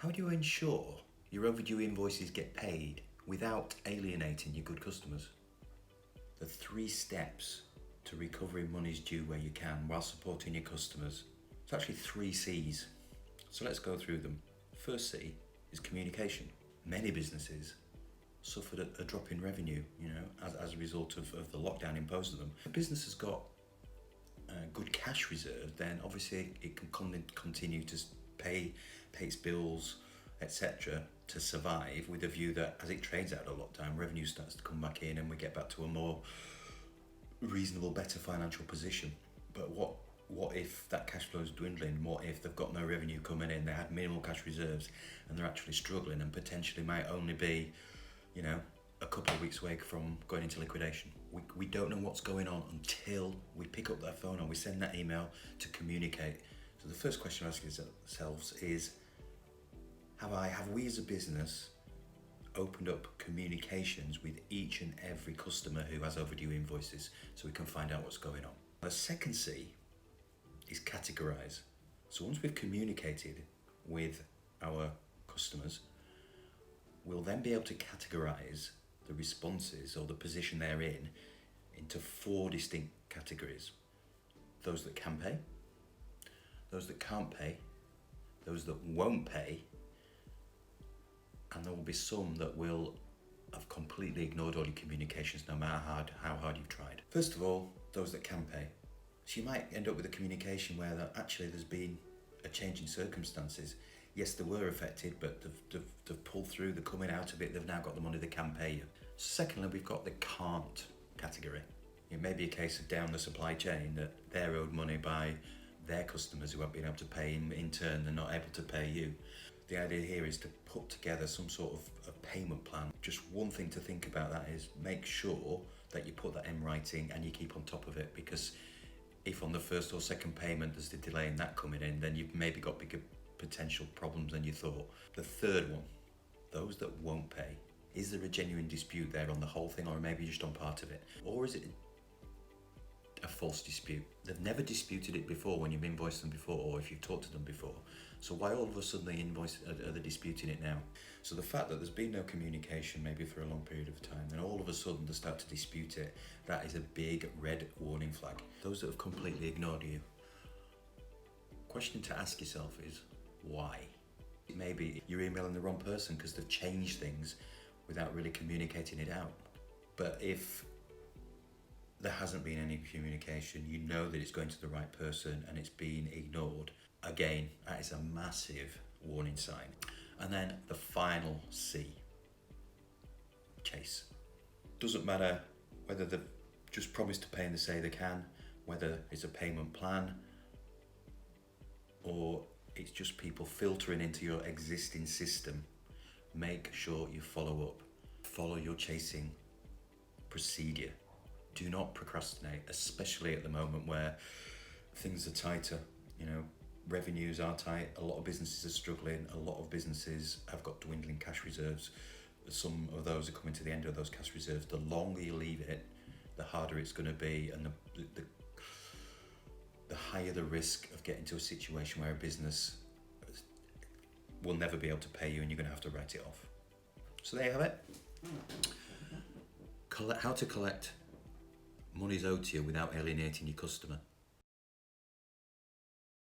How do you ensure your overdue invoices get paid without alienating your good customers? The 3 steps to recovering monies due where you can while supporting your customers. It's actually 3 C's. So let's go through them. First C is communication. Many businesses suffered a drop in revenue, as a result of the lockdown imposed on them. If a business has got a good cash reserve, then obviously it can continue to pay its bills, etc., to survive, with a view that as it trades out of lockdown, revenue starts to come back in and we get back to a more reasonable, better financial position. But what if that cash flow is dwindling? What if they've got no revenue coming in, they had minimal cash reserves and they're actually struggling and potentially might only be, a couple of weeks away from going into liquidation? We don't know what's going on until we pick up that phone or we send that email to communicate. So the first question to ask ourselves is, have we as a business opened up communications with each and every customer who has overdue invoices so we can find out what's going on? The second C is categorize. So once we've communicated with our customers, we'll then be able to categorize the responses or the position they're in into 4 distinct categories. Those that can pay, those that can't pay, those that won't pay, and there will be some that will have completely ignored all your communications no matter how hard you've tried. First of all, those that can pay. So you might end up with a communication where actually there's been a change in circumstances. Yes, they were affected, but they've pulled through, they're coming out of it, they've now got the money they can pay you. Secondly, we've got the can't category. It may be a case of down the supply chain that they're owed money by their customers who haven't been able to pay, in turn they're not able to pay you. The idea here is to put together some sort of a payment plan. Just one thing to think about that is make sure that you put that in writing and you keep on top of it, because if on the first or second payment there's a delay in that coming in, then you've maybe got bigger potential problems than you thought. The third one, those that won't pay. Is there a genuine dispute there on the whole thing, or maybe just on part of it? Or is it a false dispute? They've never disputed it before when you've invoiced them before, or if you've talked to them before. So why all of a sudden are they disputing it now? So the fact that there's been no communication maybe for a long period of time, then all of a sudden they start to dispute it, that is a big red warning flag. Those that have completely ignored you. Question to ask yourself is, why? Maybe you're emailing the wrong person because they've changed things without really communicating it out. But if there hasn't been any communication, you know that it's going to the right person and it's been ignored, again, that is a massive warning sign. And then the final C, chase. Doesn't matter whether they've just promised to pay and they say they can, whether it's a payment plan, or it's just people filtering into your existing system. Make sure you follow up. Follow your chasing procedure. Do not procrastinate, especially at the moment where things are tighter. Revenues are tight. A lot of businesses are struggling. A lot of businesses have got dwindling cash reserves. Some of those are coming to the end of those cash reserves. The longer you leave it, the harder it's going to be, and the higher the risk of getting to a situation where a business will never be able to pay you and you're going to have to write it off. So there you have it. How to collect monies owed to you without alienating your customer.